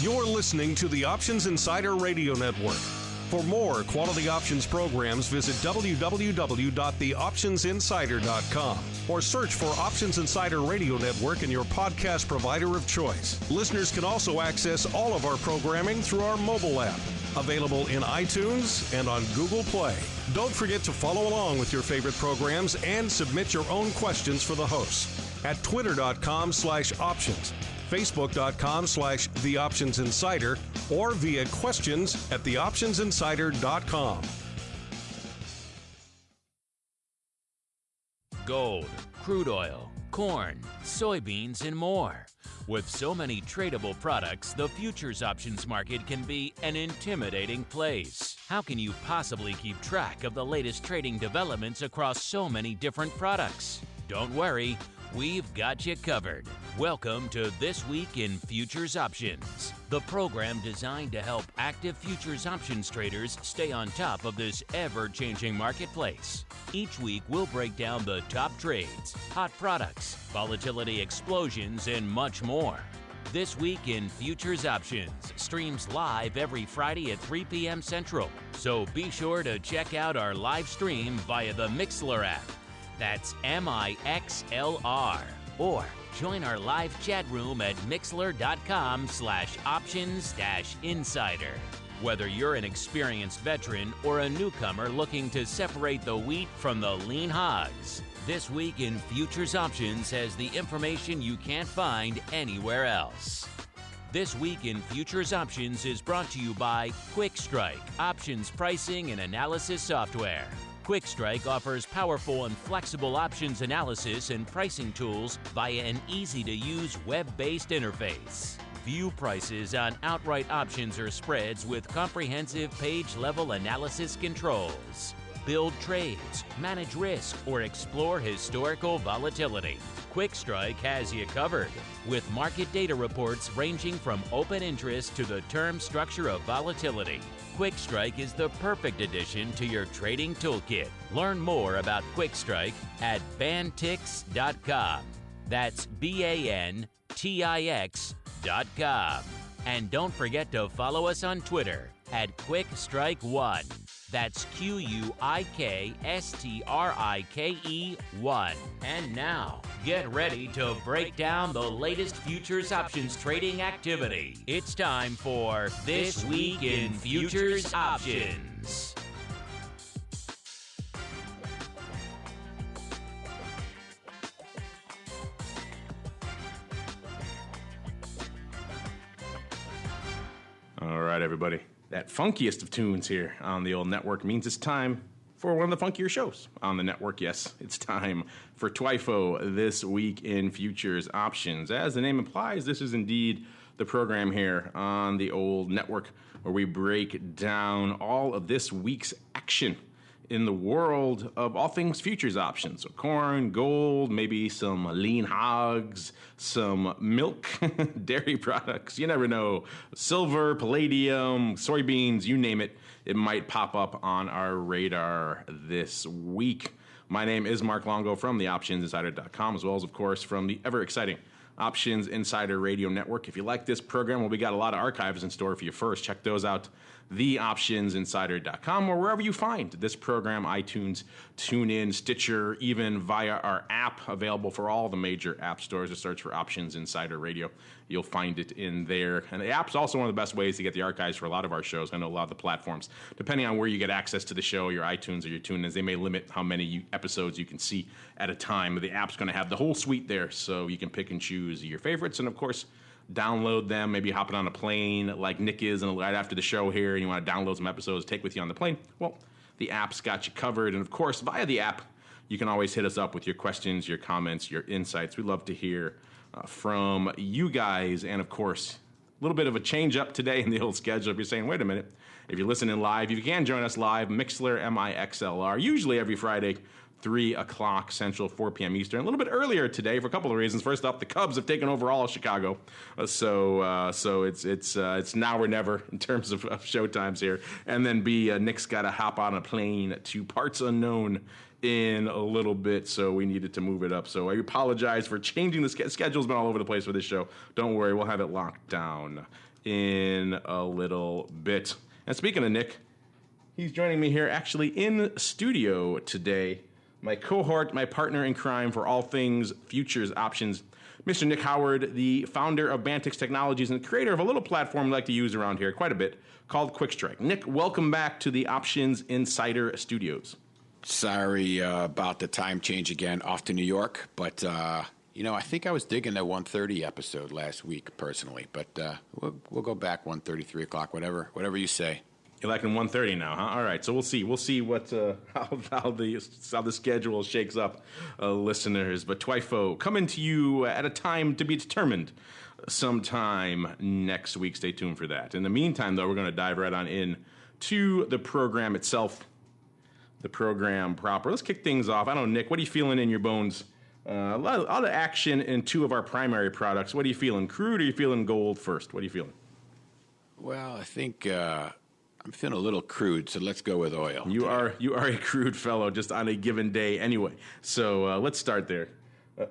You're listening to the Options Insider Radio Network. For more quality options programs, visit www.theoptionsinsider.com or search for Options Insider Radio Network in your podcast provider of choice. Listeners can also access all of our programming through our mobile app, available in iTunes and on Google Play. Don't forget to follow along with your favorite programs and submit your own questions for the hosts at twitter.com/options, facebook.com/theoptionsinsider, or via questions at theoptionsinsider.com. Gold, crude oil, corn, soybeans, and more. With so many tradable products, the futures options market can be an intimidating place. How can you possibly keep track of the latest trading developments across so many different products? Don't worry, we've got you covered. Welcome to This Week in Futures Options, the program designed to help active futures options traders stay on top of this ever-changing marketplace. Each week, we'll break down the top trades, hot products, volatility explosions, and much more. This Week in Futures Options streams live every Friday at 3 p.m. Central, so be sure to check out our live stream via the Mixlr app. That's MIXLR. Or join our live chat room at mixlr.com/options-insider. Whether you're an experienced veteran or a newcomer looking to separate the wheat from the lean hogs, This Week in Futures Options has the information you can't find anywhere else. This Week in Futures Options is brought to you by QuickStrike, options pricing and analysis software. QuickStrike offers powerful and flexible options analysis and pricing tools via an easy-to-use web-based interface. View prices on outright options or spreads with comprehensive page-level analysis controls. Build trades, manage risk, or explore historical volatility. QuickStrike has you covered, with market data reports ranging from open interest to the term structure of volatility. QuickStrike is the perfect addition to your trading toolkit. Learn more about QuickStrike at bantix.com. That's BANTIX.com. And don't forget to follow us on Twitter at QuickStrike1. That's QUIKSTRIKE1. And now, get ready to break down the latest futures options trading activity. It's time for This Week in Futures Options. All right, everybody. That funkiest of tunes here on the old network means it's time for one of the funkier shows on the network. Yes, it's time for TWIFO, This Week in Futures Options. As the name implies, this is indeed the program here on the old network where we break down all of this week's action in the world of all things futures options. So corn, gold, maybe some lean hogs, some milk, dairy products, you never know. Silver, palladium, soybeans, you name it, it might pop up on our radar this week. My name is Mark Longo from theoptionsinsider.com, as well as, of course, from the ever-exciting Options Insider Radio Network. If you like this program, well, we got a lot of archives in store for you first. Check those out, theoptionsinsider.com, or wherever you find this program, iTunes, TuneIn, Stitcher, even via our app, available for all the major app stores. Just search for Options Insider Radio. You'll find it in there. And the app's also one of the best ways to get the archives for a lot of our shows. I know a lot of the platforms, depending on where you get access to the show, your iTunes or your TuneIn, they may limit how many episodes you can see at a time. The app's going to have the whole suite there, so you can pick and choose your favorites. And, of course, download them, maybe hopping on a plane like Nick is, and right after the show here, and you want to download some episodes, take with you on the plane. Well, the app's got you covered. And, of course, via the app, you can always hit us up with your questions, your comments, your insights. We love to hear from you guys. And, of course, a little bit of a change up today in the old schedule. If you're saying, wait a minute, if you're listening live, you can join us live, Mixlr, MIXLR, usually every Friday, 3 o'clock Central, 4 p.m. Eastern. A little bit earlier today for a couple of reasons. First off, the Cubs have taken over all of Chicago, so it's now or never in terms of show times here. And then B, Nick's got to hop on a plane to parts unknown in a little bit, so we needed to move it up. So I apologize for changing the schedule's been all over the place for this show. Don't worry, we'll have it locked down in a little bit. And speaking of Nick, he's joining me here actually in studio today. My cohort, my partner in crime for all things futures options, Mr. Nick Howard, the founder of Bantix Technologies and creator of a little platform we like to use around here quite a bit called Quick Strike. Nick, welcome back to the Options Insider Studios. Sorry about the time change again, off to New York, but I think I was digging the 1:30 episode last week personally, but we'll go back 1:30, 3 o'clock, whatever you say. You're like in 1:30 now, huh? All right, so we'll see what how the schedule shakes up, listeners. But TWIFO coming to you at a time to be determined sometime next week. Stay tuned for that. In the meantime, though, we're going to dive right on in to the program itself, the program proper. Let's kick things off. I don't know, Nick, what are you feeling in your bones? A lot of action in two of our primary products. What are you feeling, crude, or are you feeling gold first? What are you feeling? Well, I think I'm feeling a little crude, so let's go with oil. You are a crude fellow just on a given day anyway. So let's start there.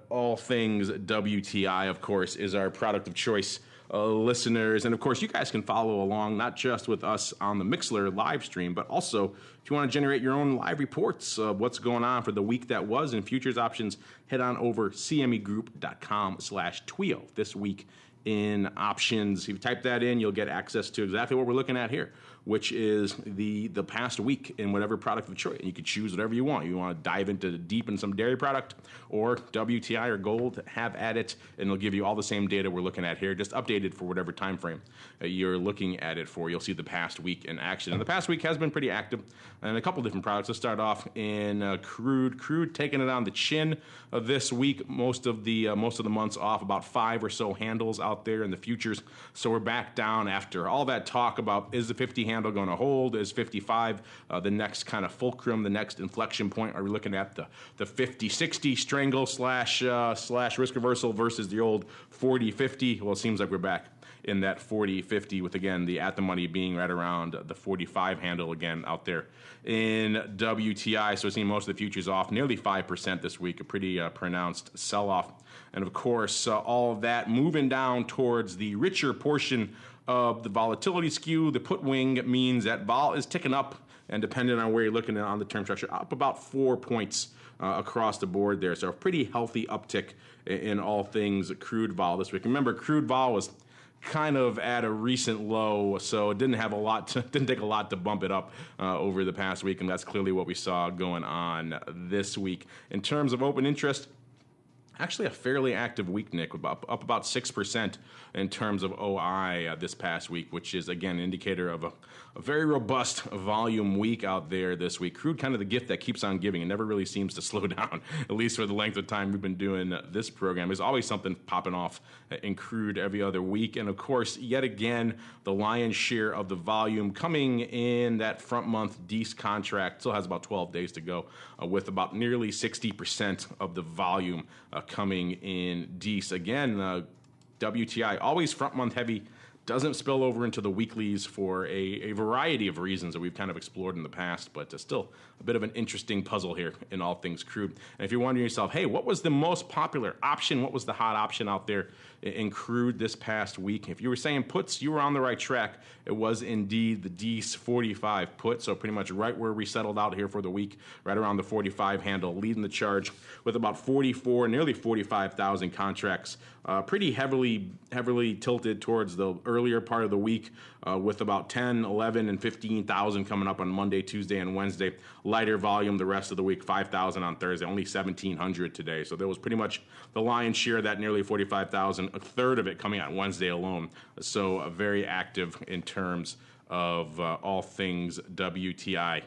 All things WTI, of course, is our product of choice, listeners. And, of course, you guys can follow along not just with us on the Mixlr live stream, but also if you want to generate your own live reports of what's going on for the week that was in futures options, head on over cmegroup.com/TWIO this week in options. If you type that in, you'll get access to exactly what we're looking at here, which is the past week in whatever product of choice. You can choose whatever you want. You want to dive into deep in some dairy product or WTI or gold, have at it, and it'll give you all the same data we're looking at here, just updated for whatever time frame you're looking at it for. You'll see the past week in action. And the past week has been pretty active in a couple different products. Let's start off in crude. Crude taking it on the chin this week. Most of the months off, about 5 or so handles out there in the futures. So we're back down after all that talk about is the 50 handle going to hold? Is 55 the next kind of fulcrum, the next inflection point? Are we looking at the 50-60 strangle slash risk reversal versus the old 40-50? Well, it seems like we're back in that 40-50 with, again, the at the money being right around the 45 handle again out there in WTI. So we're seeing most of the futures off nearly 5% this week, a pretty pronounced sell-off. And, of course, all of that moving down towards the richer portion of the volatility skew. The put wing means that vol is ticking up, and depending on where you're looking at on the term structure, up about 4 points across the board there. So a pretty healthy uptick in all things crude vol this week. Remember, crude vol was kind of at a recent low, so it didn't take a lot to bump it up over the past week, and that's clearly what we saw going on this week. In terms of open interest, actually a fairly active week, Nick, up about 6% in terms of OI this past week, which is, again, an indicator of a very robust volume week out there this week. Crude, kind of the gift that keeps on giving. It never really seems to slow down, at least for the length of time we've been doing this program. There's always something popping off in crude every other week. And, of course, yet again, the lion's share of the volume coming in that front month DEES contract. Still has about 12 days to go, with about nearly 60% of the volume coming in DEES. Again, WTI, always front month heavy, doesn't spill over into the weeklies for a variety of reasons that we've kind of explored in the past, but still a bit of an interesting puzzle here in all things crude. And if you're wondering yourself, hey, what was the most popular option? What was the hot option out there in crude this past week? If you were saying puts, you were on the right track. It was indeed the DEES 45 put, so pretty much right where we settled out here for the week, right around the 45 handle, leading the charge with about 44, nearly 45,000 contracts, pretty heavily tilted towards the earlier part of the week, with about 10, 11, and 15,000 coming up on Monday, Tuesday, and Wednesday. Lighter volume the rest of the week, 5,000 on Thursday, only 1,700 today. So there was pretty much the lion's share of that nearly 45,000, a third of it coming out Wednesday alone. So very active in terms of all things WTI.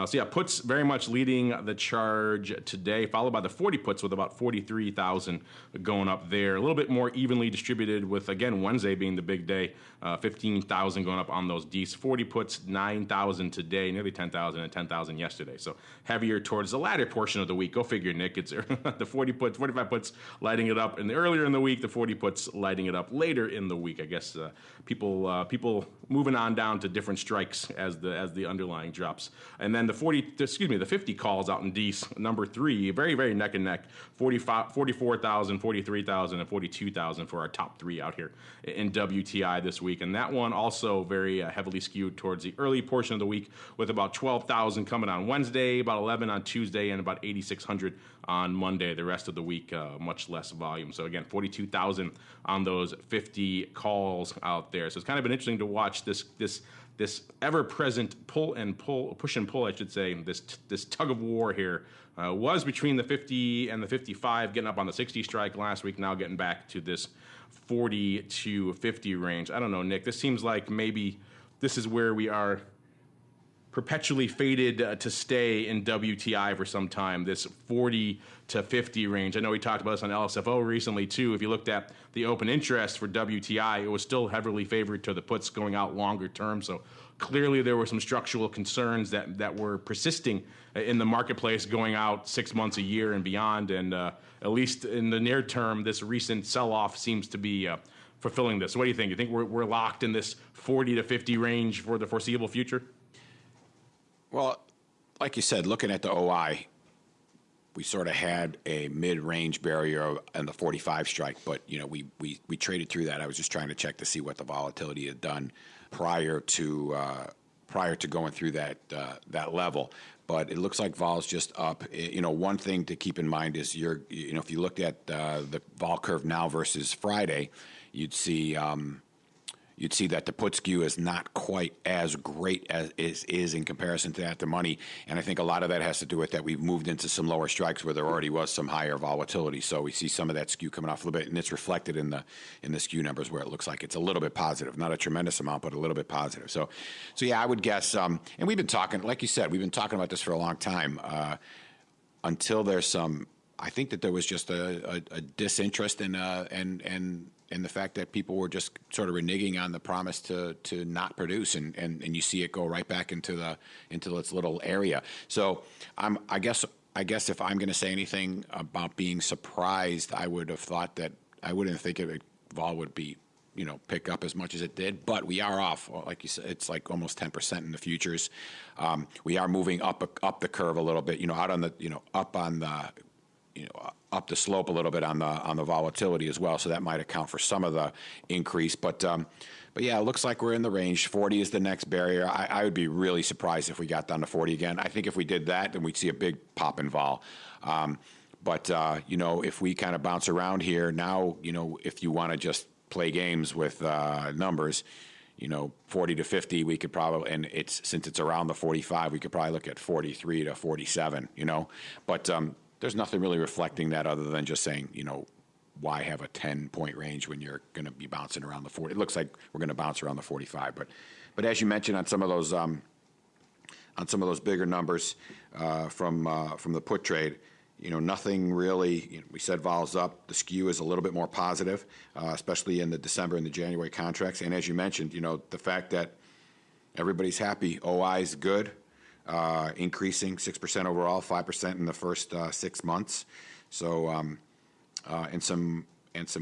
So puts very much leading the charge today, followed by the 40 puts with about 43,000 going up there. A little bit more evenly distributed with, again, Wednesday being the big day, 15,000 going up on those DEES 40 puts, 9,000 today, nearly 10,000 and 10,000 yesterday. So heavier towards the latter portion of the week. Go figure, Nick. It's the 45 puts lighting it up earlier in the week, the 40 puts lighting it up later in the week. I guess people moving on down to different strikes as the underlying drops. And then then the 50 calls out in D's, number 3, very, very neck and neck, 44,000, 43,000, and 42,000 for our top 3 out here in WTI this week. And that one also very heavily skewed towards the early portion of the week, with about 12,000 coming on Wednesday, about 11 on Tuesday, and about 8,600 on Monday. The rest of the week, much less volume. So again, 42,000 on those 50 calls out there. So it's kind of been interesting to watch this ever-present push and pull, I should say, this tug of war here. Was between the 50 and the 55, getting up on the 60 strike last week, now getting back to this 40 to 50 range. I don't know, Nick, this seems like maybe this is where we are perpetually fated to stay in WTI for some time, this 40 to 50 range. I know we talked about this on LSFO recently, too. If you looked at the open interest for WTI, it was still heavily favored to the puts going out longer term. So clearly there were some structural concerns that were persisting in the marketplace going out 6 months, a year, and beyond. And at least in the near term, this recent sell-off seems to be fulfilling this. What do you think? You think we're locked in this 40 to 50 range for the foreseeable future? Well, like you said, looking at the OI, we sort of had a mid-range barrier in the 45 strike, but we traded through that. I was just trying to check to see what the volatility had done prior to going through that level. But it looks like vol's just up. One thing to keep in mind is if you looked at the vol curve now versus Friday, you'd see that the put skew is not quite as great as is in comparison to that the money. And I think a lot of that has to do with that we've moved into some lower strikes where there already was some higher volatility. So we see some of that skew coming off a little bit, and it's reflected in the skew numbers where it looks like it's a little bit positive, not a tremendous amount, but a little bit positive. So yeah, I would guess. And we've been talking, like you said, we've been talking about this for a long time. Until there's some, I think that there was just a disinterest and the fact that people were just sort of reneging on the promise to not produce, and you see it go right back into its little area. So I guess if I'm going to say anything about being surprised, I would have thought that I wouldn't think vol would be pick up as much as it did, but we are off. Like you said, it's like almost 10% in the futures. We are moving up the curve a little bit. Out on the up the slope a little bit on the volatility as well, so that might account for some of the increase. But yeah, it looks like we're in the range. 40 is the next barrier. I would be really surprised if we got down to 40 again. I think if we did that, then we'd see a big pop in vol. But if we kind of bounce around here now, if you want to just play games with numbers, 40 to 50, we could probably, and since it's around the 45, we could probably look at 43 to 47. But there's nothing really reflecting that other than just saying, why have a 10-point range when you're going to be bouncing around the 40? It looks like we're going to bounce around the 45. But as you mentioned on some of those bigger numbers from the put trade, nothing really. We said vol's up. The skew is a little bit more positive, especially in the December and the January contracts. And as you mentioned, the fact that everybody's happy, OI is good. Increasing 6% overall, 5% in the first 6 months. So, and some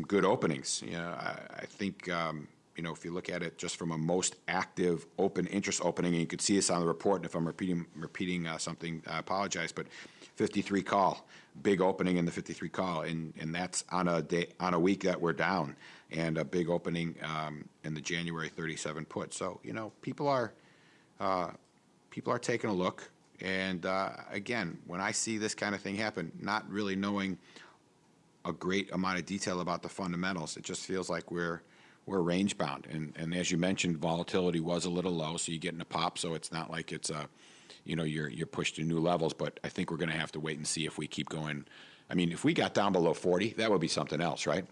good openings. I think if you look at it just from a most active open interest opening, and you could see this on the report. And if I'm repeating something, I apologize. But 53 call, big opening in the 53 call, and that's on a week that we're down, and a big opening in the January 37 put. So people are taking a look, and again, when I see this kind of thing happen, not really knowing a great amount of detail about the fundamentals, it just feels like we're range bound. And as you mentioned, volatility was a little low, so you get in a pop. So it's not like it's you're pushed to new levels. But I think we're going to have to wait and see if we keep going. I mean, if we got down below 40, that would be something else, right?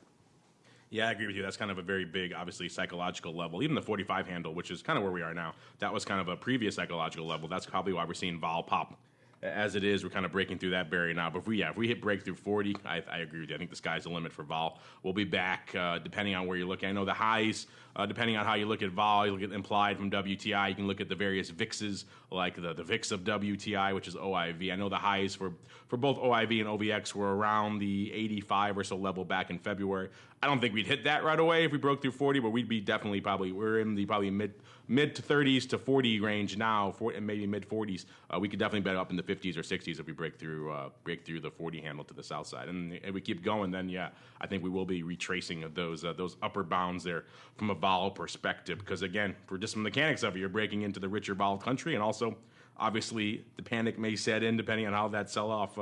Yeah, I agree with you. That's kind of a very big, obviously, psychological level. Even the 45 handle, which is kind of where we are now, that was kind of a previous psychological level. That's probably why we're seeing vol pop as it is. We're kind of breaking through that barrier now. But if we hit breakthrough 40, I agree with you. I think the sky's the limit for vol. We'll be back depending on where you're looking. I know the highs, depending on how you look at vol, you look at implied from WTI. You can look at the various VIXs, like the VIX of WTI, which is OIV. I know the highs for both OIV and OVX were around the 85 or so level back in February. I don't think we'd hit that right away if we broke through 40, but we'd be definitely we're in the probably mid to 30s to 40 range now, and maybe mid 40s. We could definitely bet up in the 50s or 60s if we break through the 40 handle to the south side, and we keep going. Then I think we will be retracing those upper bounds there from a vol perspective, because again, for just some mechanics of it, you're breaking into the richer vol country, and also obviously the panic may set in depending on how that sell-off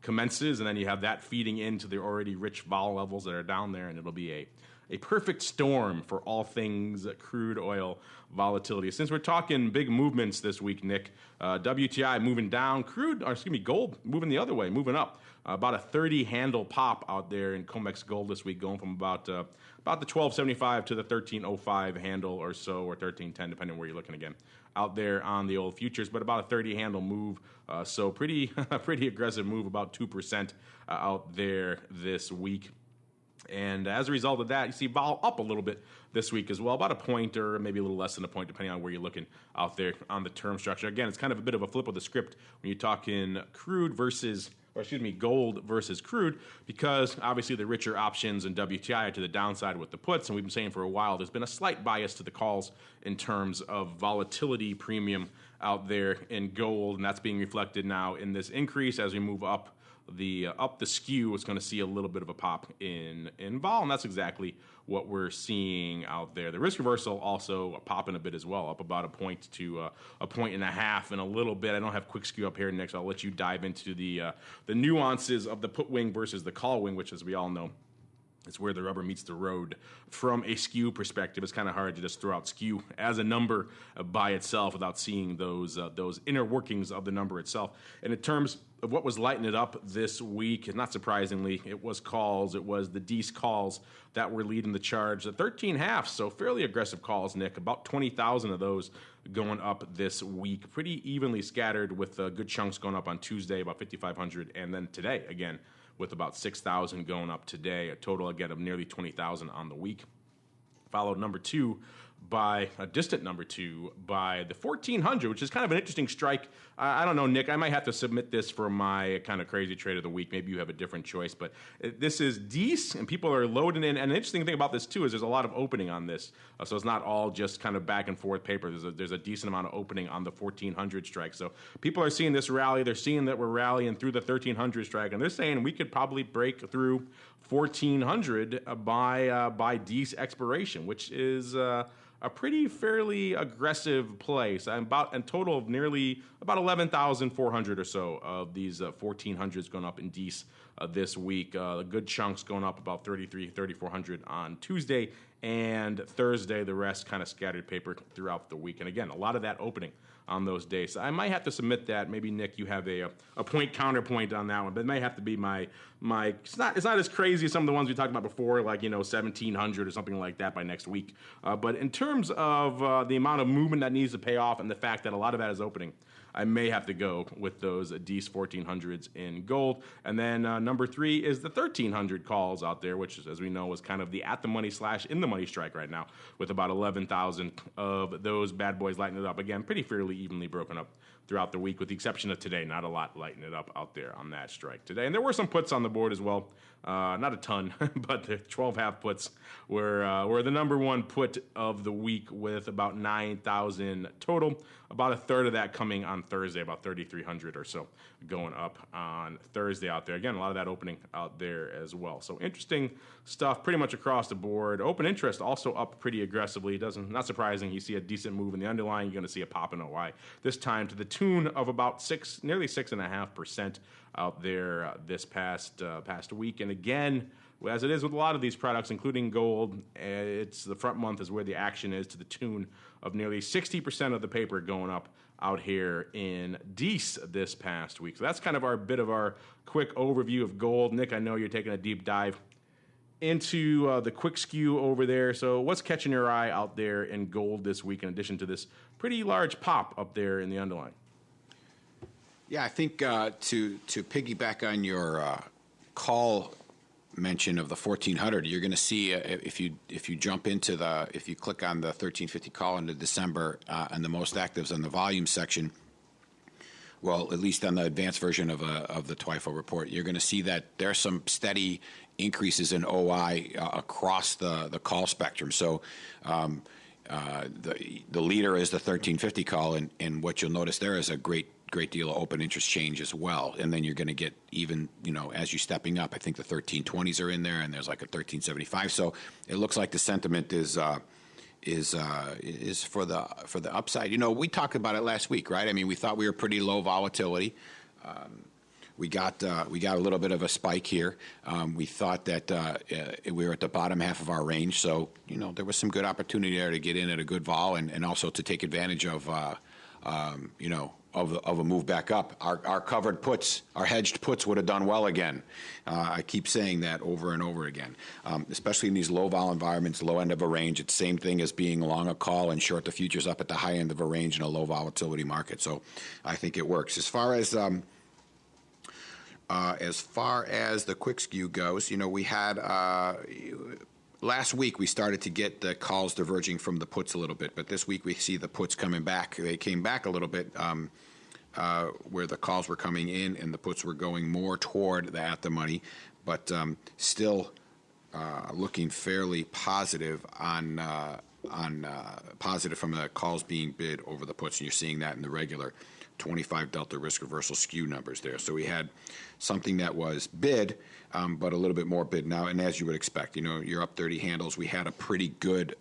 commences, and then you have that feeding into the already rich vol levels that are down there, and it'll be a perfect storm for all things crude oil volatility. Since we're talking big movements this week, Nick, WTI moving down, gold moving the other way, moving up. About a 30 handle pop out there in COMEX gold this week, going from about the 1275 to the 1305 handle or so, or 1310, depending on where you're looking again, out there on the old futures, but about a 30 handle move. So pretty aggressive move, about 2% out there this week. And as a result of that, you see vol up a little bit this week as well, about a point or maybe a little less than a point, depending on where you're looking out there on the term structure. Again, it's kind of a bit of a flip of the script when you're talking gold versus crude, because obviously the richer options in WTI are to the downside with the puts, and we've been saying for a while there's been a slight bias to the calls in terms of volatility premium out there in gold, and that's being reflected now in this increase as we move up the skew. Is going to see a little bit of a pop in vol, and that's exactly what we're seeing out there. The risk reversal also popping a bit as well, up about a point to a point and a half in a little bit. I don't have quick skew up here, Nick, so I'll let you dive into the nuances of the put wing versus the call wing, which, as we all know, it's where the rubber meets the road. From a skew perspective, it's kind of hard to just throw out skew as a number by itself without seeing those inner workings of the number itself. And in terms of what was lighting it up this week, not surprisingly, it was calls. It was the Dees calls that were leading the charge. The 13 halves, so fairly aggressive calls, Nick. About 20,000 of those going up this week. Pretty evenly scattered, with good chunks going up on Tuesday, about 5,500, and then today, again, with about 6,000 going up today, a total again of nearly 20,000 on the week. Followed a distant number two by the 1400, which is kind of an interesting strike. I don't know, Nick, I might have to submit this for my kind of crazy trade of the week. Maybe you have a different choice, but this is Dees, and people are loading in. And the interesting thing about this too is there's a lot of opening on this, so it's not all just kind of back and forth paper. There's a decent amount of opening on the 1400 strike. So people are seeing this rally. They're seeing that we're rallying through the 1300 strike, and they're saying we could probably break through 1400 by Dees expiration, which is a pretty fairly aggressive play. So about a total of nearly about 11,400 or so of these 1400s going up in Dees this week. Good chunks going up about 3,400 on Tuesday and Thursday. The rest kind of scattered paper throughout the week. And again, a lot of that opening on those days. So I might have to submit that. Maybe, Nick, you have a point counterpoint on that one, but it might have to be my it's not as crazy as some of the ones we talked about before, like 1,700 or something like that by next week. But in terms of the amount of movement that needs to pay off and the fact that a lot of that is opening, I may have to go with those Dees 1400s in gold. And then number three is the 1300 calls out there, which, as we know, is kind of the at the money / in the money strike right now, with about 11,000 of those bad boys lighting it up. Again, pretty fairly evenly broken up throughout the week, with the exception of today. Not a lot lighting it up out there on that strike today. And there were some puts on the board as well. Not a ton, but the 12 half puts were the number one put of the week, with about 9,000 total. About a third of that coming on Thursday, about 3,300 or so going up on Thursday out there. Again, a lot of that opening out there as well. So interesting stuff pretty much across the board. Open interest also up pretty aggressively. Not surprising. You see a decent move in the underlying. You're going to see a pop in OI, this time to the tune of about nearly 6.5% out there this past week. And again, as it is with a lot of these products, including gold, it's the front month is where the action is, to the tune of nearly 60% of the paper going up out here in Dees this past week. So that's kind of our quick overview of gold. Nick, I know you're taking a deep dive into the quick skew over there. So what's catching your eye out there in gold this week, in addition to this pretty large pop up there in the underlying? Yeah, I think to piggyback on your call mention of the 1400, you're going to see if you jump into if you click on the 1350 call into December and the most actives on the volume section, well, at least on the advanced version of the TWIFO report, you're going to see that there's some steady increases in OI across the call spectrum. So the leader is the 1350 call, and what you'll notice there is a great deal of open interest change as well. And then you're going to get even, as you're stepping up, I think the 1320s are in there, and there's like a 1375. So it looks like the sentiment is for the upside. We talked about it last week, right? I mean, we thought we were pretty low volatility. We got a little bit of a spike here. We thought that we were at the bottom half of our range, so there was some good opportunity there to get in at a good vol, and also to take advantage of of a move back up. Our covered puts, our hedged puts would have done well again. I keep saying that over and over again, especially in these low vol environments, low end of a range. It's the same thing as being long a call and short the futures up at the high end of a range in a low volatility market. So I think it works. As far as the quick skew goes, we had last week we started to get the calls diverging from the puts a little bit, but this week we see the puts coming back. They came back a little bit where the calls were coming in and the puts were going more toward the at the money, but still looking fairly positive on positive from the calls being bid over the puts, and you're seeing that in the regular 25 delta risk reversal skew numbers there. So we had something that was bid, but a little bit more bid now. And as you would expect, you're up 30 handles. We had a pretty good.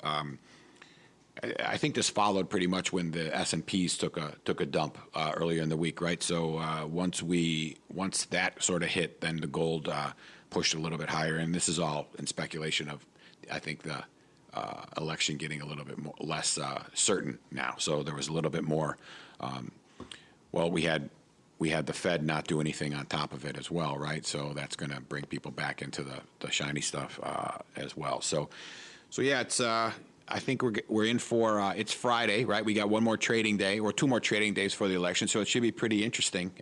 I think this followed pretty much when the S&Ps took a dump earlier in the week, right? So once that sort of hit, then the gold pushed a little bit higher. And this is all in speculation of, I think, the election getting a little bit less certain now. So there was a little bit more. Well, we had the Fed not do anything on top of it as well, right? So that's going to bring people back into the shiny stuff as well. So yeah, it's I think we're in for it's Friday, right? We got one more trading day or two more trading days for the election, so it should be pretty interesting.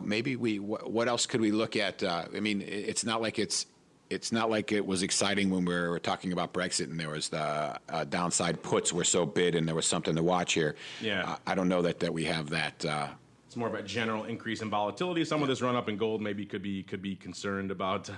Maybe what else could we look at? I mean, it's not like it was exciting when we were talking about Brexit and there was the downside puts were so bid and there was something to watch here. Yeah. I don't know that we have that. It's more of a general increase in volatility. Some of this run up in gold maybe could be concerned about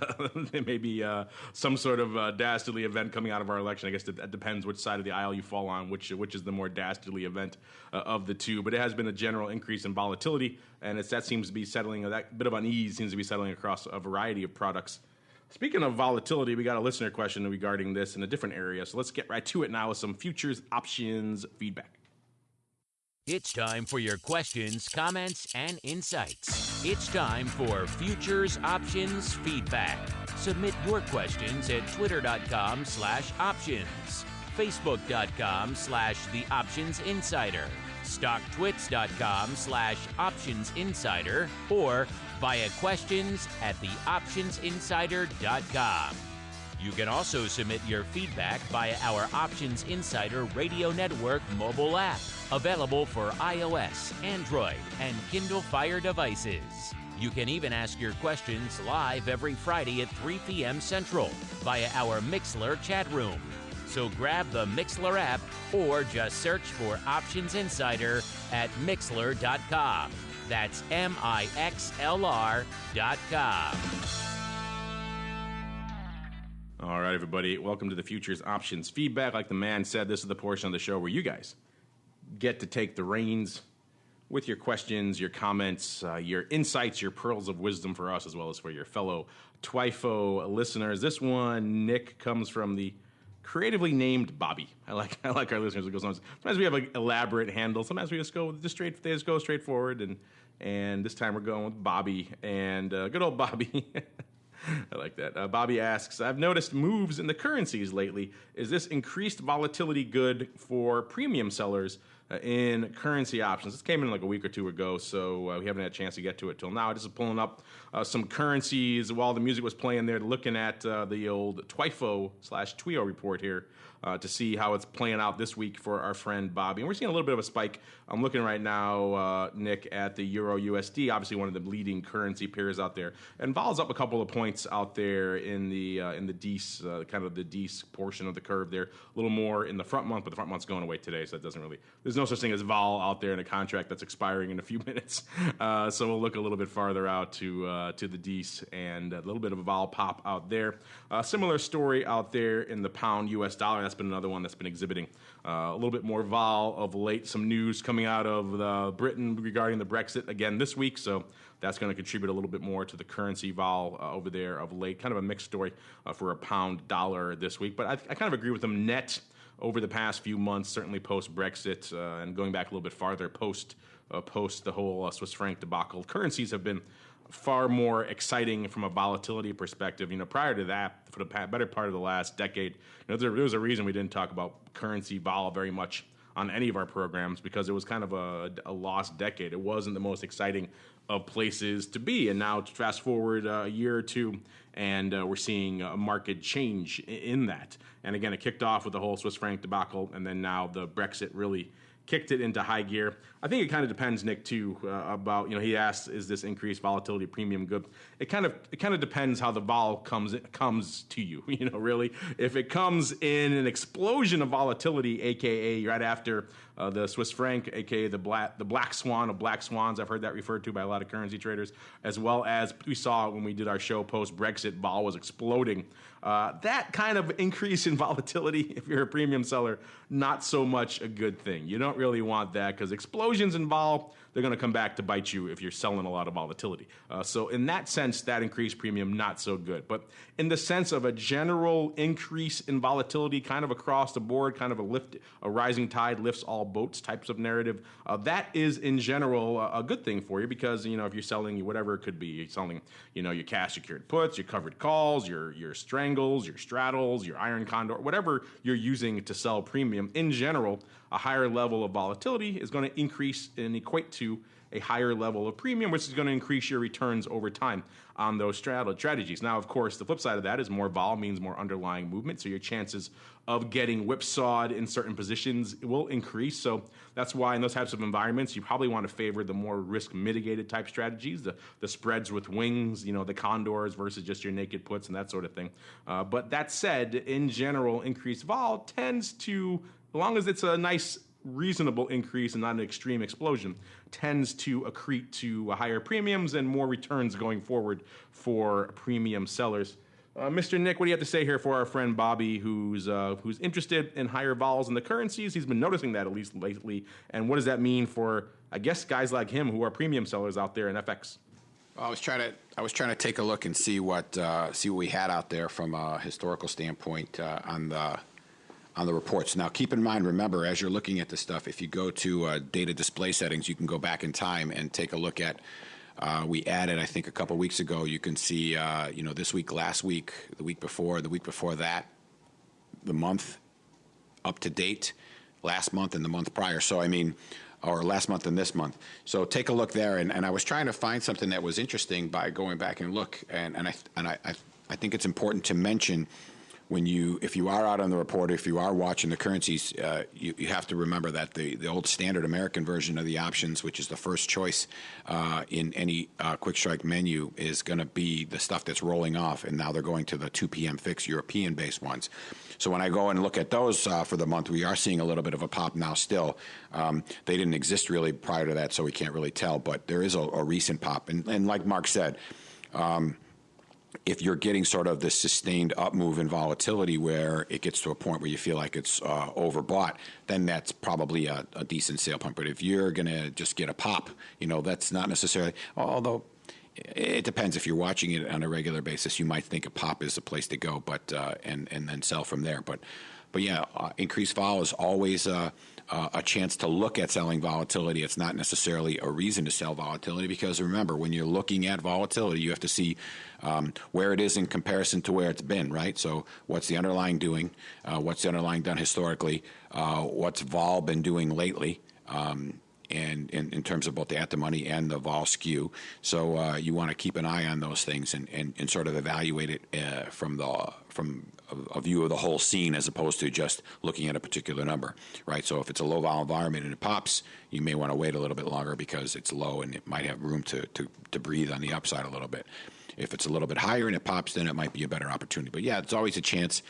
maybe some sort of dastardly event coming out of our election. I guess that depends which side of the aisle you fall on, which is the more dastardly event of the two. But it has been a general increase in volatility, and that seems to be settling. That bit of unease seems to be settling across a variety of products. Speaking of volatility, we got a listener question regarding this in a different area. So let's get right to it now with some futures options feedback. It's time for your questions, comments, and insights. It's time for Futures Options Feedback. Submit your questions at twitter.com/options, facebook.com/The Options Insider, stocktwits.com/Options Insider, or via questions at theoptionsinsider.com. You can also submit your feedback via our Options Insider Radio Network mobile app, available for iOS, Android, and Kindle Fire devices. You can even ask your questions live every Friday at 3 p.m. Central via our Mixlr chat room. So grab the Mixlr app or just search for Options Insider at Mixlr.com. That's MIXLR.com. All right, everybody. Welcome to the Futures Options Feedback. Like the man said, this is the portion of the show where you guys get to take the reins with your questions, your comments, your insights, your pearls of wisdom for us, as well as for your fellow TWIFO listeners. This one, Nick, comes from the creatively named Bobby. I like our listeners. It goes on. Sometimes we have an elaborate handle. Sometimes we just go straightforward. And this time we're going with Bobby, and good old Bobby. I like that. Bobby asks, I've noticed moves in the currencies lately. Is this increased volatility good for premium sellers in currency options? This came in like a week or two ago, so we haven't had a chance to get to it till now. I just was pulling up some currencies while the music was playing there, looking at the old TWIFO/TWIO report here to see how it's playing out this week for our friend Bobby. And we're seeing a little bit of a spike. I'm looking right now, Nick, at the Euro USD, obviously one of the leading currency pairs out there. And vol's up a couple of points out there in the DECE, kind of the DECE portion of the curve there. A little more in the front month, but the front month's going away today, so that doesn't really, there's no such thing as vol out there in a contract that's expiring in a few minutes. So we'll look a little bit farther out to the D's and a little bit of a vol pop out there. Similar story out there in the pound U.S. dollar. That's been another one that's been exhibiting a little bit more vol of late. Some news coming out of Britain regarding the Brexit again this week. So that's going to contribute a little bit more to the currency vol over there of late. Kind of a mixed story for a pound dollar this week. But I kind of agree with them net over the past few months, certainly post-Brexit and going back a little bit farther post the whole Swiss franc debacle. Currencies have been far more exciting from a volatility perspective. Prior to that, for the better part of the last decade, there was a reason we didn't talk about currency vol very much on any of our programs because it was kind of a lost decade. It wasn't the most exciting of places to be. And now fast forward a year or two, and we're seeing a market change in that. And again, it kicked off with the whole Swiss franc debacle, and then now the Brexit really kicked it into high gear. I think it kind of depends, Nick, too, about, he asked, is this increased volatility premium good? It kind of depends how the vol comes to you, really. If it comes in an explosion of volatility, aka right after the Swiss franc, aka the black swan of black swans, I've heard that referred to by a lot of currency traders, as well as we saw when we did our show post-Brexit, vol was exploding. That kind of increase in volatility, if you're a premium seller, not so much a good thing. You don't really want that because explosions in vol, they're going to come back to bite you if you're selling a lot of volatility. So in that sense, that increased premium, not so good. But in the sense of a general increase in volatility kind of across the board, kind of a rising tide lifts all boats types of narrative, that is in general a good thing for you because, if you're selling whatever it could be, you're selling, your cash secured puts, your covered calls, your strangles, your straddles, your iron condor, whatever you're using to sell premium, in general, a higher level of volatility is going to increase and equate to a higher level of premium, which is going to increase your returns over time on those strategies. Now, of course, the flip side of that is more vol means more underlying movement, so your chances of getting whipsawed in certain positions will increase. So that's why in those types of environments, you probably want to favor the more risk-mitigated type strategies, the spreads with wings, the condors versus just your naked puts and that sort of thing. But that said, in general, increased vol tends to, as long as it's a nice reasonable increase and not an extreme explosion, tends to accrete to higher premiums and more returns going forward for premium sellers. Mr. Nick, what do you have to say here for our friend Bobby, who's interested in higher vols in the currencies? He's been noticing that at least lately. And what does that mean for, I guess, guys like him who are premium sellers out there in FX? Well, I was trying to take a look and see what we had out there from a historical standpoint on the reports. Now, keep in mind, remember, as you're looking at this stuff, if you go to data display settings, you can go back in time and take a look at. We added, I think, a couple weeks ago. You can see, this week, last week, the week before that, the month up to date, last month and the month prior. So, or last month and this month. So take a look there. And I was trying to find something that was interesting by going back and look. And I think it's important to mention. If you are out on the report, if you are watching the currencies, you have to remember that the old standard American version of the options, which is the first choice in any quick strike menu, is going to be the stuff that's rolling off, and now they're going to the 2 p.m. fix European-based ones. So when I go and look at those for the month, we are seeing a little bit of a pop now still. They didn't exist really prior to that, so we can't really tell, but there is a recent pop. And like Mark said, if you're getting sort of this sustained up move in volatility where it gets to a point where you feel like it's overbought, then that's probably a decent sale point. But if you're going to just get a pop, that's not necessarily, although it depends. If you're watching it on a regular basis, you might think a pop is the place to go, but and then sell from there. But yeah, increased vol is always a chance to look at selling volatility. It's not necessarily a reason to sell volatility because, remember, when you're looking at volatility, you have to see where it is in comparison to where it's been, right? So what's the underlying doing? What's the underlying done historically? What's vol been doing lately? And in terms of both the at-the-money and the vol skew. So you want to keep an eye on those things and sort of evaluate it from a view of the whole scene as opposed to just looking at a particular number, right? So if it's a low vol environment and it pops, you may want to wait a little bit longer because it's low and it might have room to breathe on the upside a little bit. If it's a little bit higher and it pops, then it might be a better opportunity. But yeah, it's always a chance.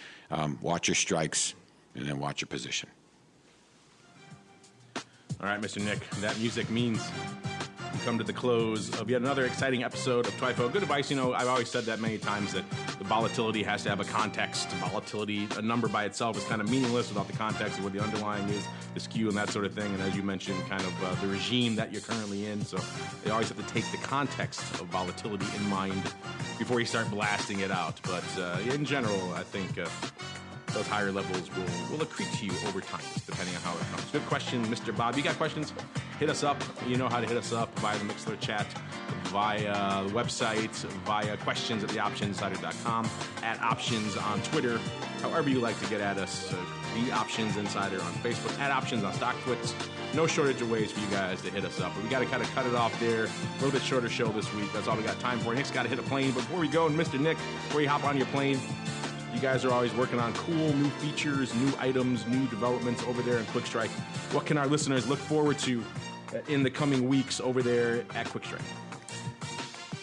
Watch your strikes and then watch your position. All right, Mr. Nick, that music means we come to the close of yet another exciting episode of TWIFO. Good advice. I've always said that many times, that the volatility has to have a context. Volatility, a number by itself, is kind of meaningless without the context of what the underlying is, the skew and that sort of thing. And as you mentioned, kind of the regime that you're currently in. So they always have to take the context of volatility in mind before you start blasting it out. But in general, I think those higher levels will accrete to you over time, depending on how it comes. Good question, Mr. Bob. You got questions? Hit us up. You know how to hit us up via the Mixler chat, via the website, via questions at theoptionsinsider.com, at Options on Twitter, however you like to get at us. The Options Insider on Facebook, at Options on StockTwits. No shortage of ways for you guys to hit us up. But we got to kind of cut it off there. A little bit shorter show this week. That's all we got time for. Nick's got to hit a plane. But before we go, Mr. Nick, before you hop on your plane, you guys are always working on cool new features, new items, new developments over there in QuickStrike. What can our listeners look forward to in the coming weeks over there at QuickStrike?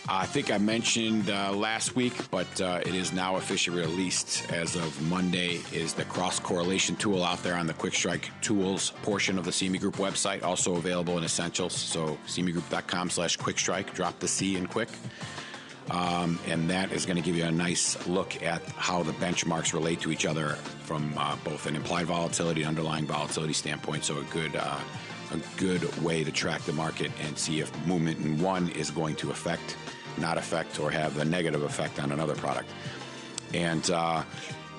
I think I mentioned last week, but it is now officially released as of Monday, is the cross-correlation tool out there on the QuickStrike tools portion of the CME Group website, also available in Essentials. So cmegroup.com/QuickStrike, drop the C in quick. And that is going to give you a nice look at how the benchmarks relate to each other from both an implied volatility and underlying volatility standpoint. So a good way to track the market and see if movement in one is going to not affect, or have a negative effect on another product. And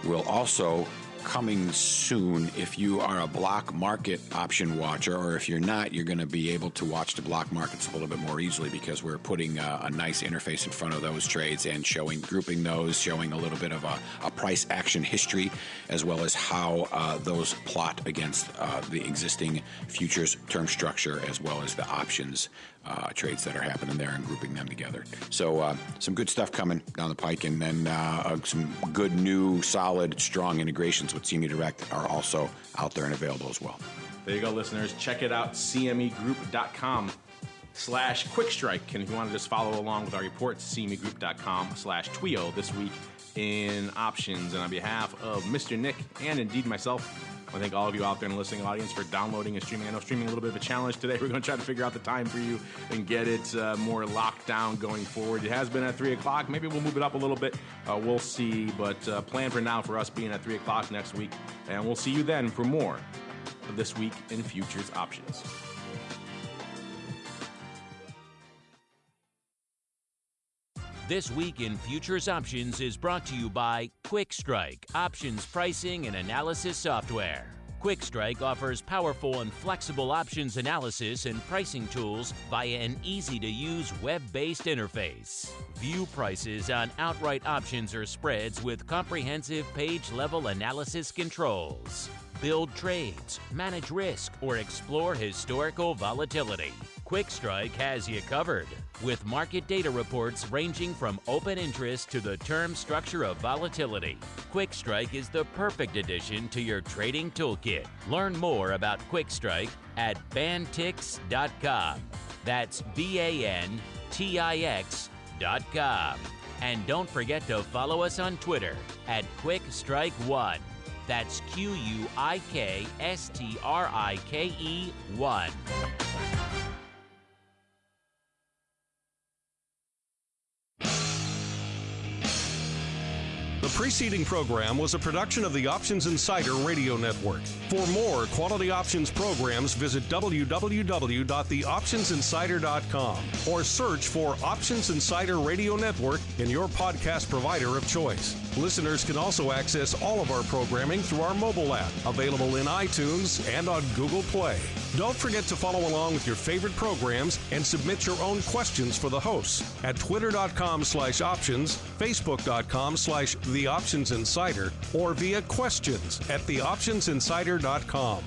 we'll also, coming soon, if you are a block market option watcher, or if you're not, you're going to be able to watch the block markets a little bit more easily, because we're putting a nice interface in front of those trades and grouping those, showing a little bit of a price action history, as well as how those plot against the existing futures term structure, as well as the options trades that are happening there, and grouping them together. So some good stuff coming down the pike, and then some good new, solid, strong integrations with CME Direct are also out there and available as well. There you go, listeners. Check it out, cmegroup.com/QuickStrike. And if you want to just follow along with our reports, cmegroup.com/TWIO this week in options. And on behalf of Mr. Nick and indeed myself, I thank all of you out there in the listening audience for downloading and streaming. I know streaming a little bit of a challenge today. We're going to try to figure out the time for you and get it more locked down going forward. It has been at 3 o'clock. Maybe we'll move it up a little bit. We'll see. But plan for now for us being at 3 o'clock next week. And we'll see you then for more of This Week in Futures Options. This Week in Futures Options is brought to you by QuickStrike, options pricing and analysis software. QuickStrike offers powerful and flexible options analysis and pricing tools via an easy-to-use web-based interface. View prices on outright options or spreads with comprehensive page-level analysis controls. Build trades, manage risk, or explore historical volatility. QuickStrike has you covered, with market data reports ranging from open interest to the term structure of volatility. QuickStrike is the perfect addition to your trading toolkit. Learn more about QuickStrike at bantix.com. That's BANTIX.com. And don't forget to follow us on Twitter at QuickStrike1. That's QUIKSTRIKE1. The preceding program was a production of the Options Insider Radio Network. For more quality options programs, visit www.theoptionsinsider.com or search for Options Insider Radio Network in your podcast provider of choice. Listeners can also access all of our programming through our mobile app, available in iTunes and on Google Play. Don't forget to follow along with your favorite programs and submit your own questions for the hosts at twitter.com/options, facebook.com/theoptionsinsider, or via questions at theoptionsinsider.com.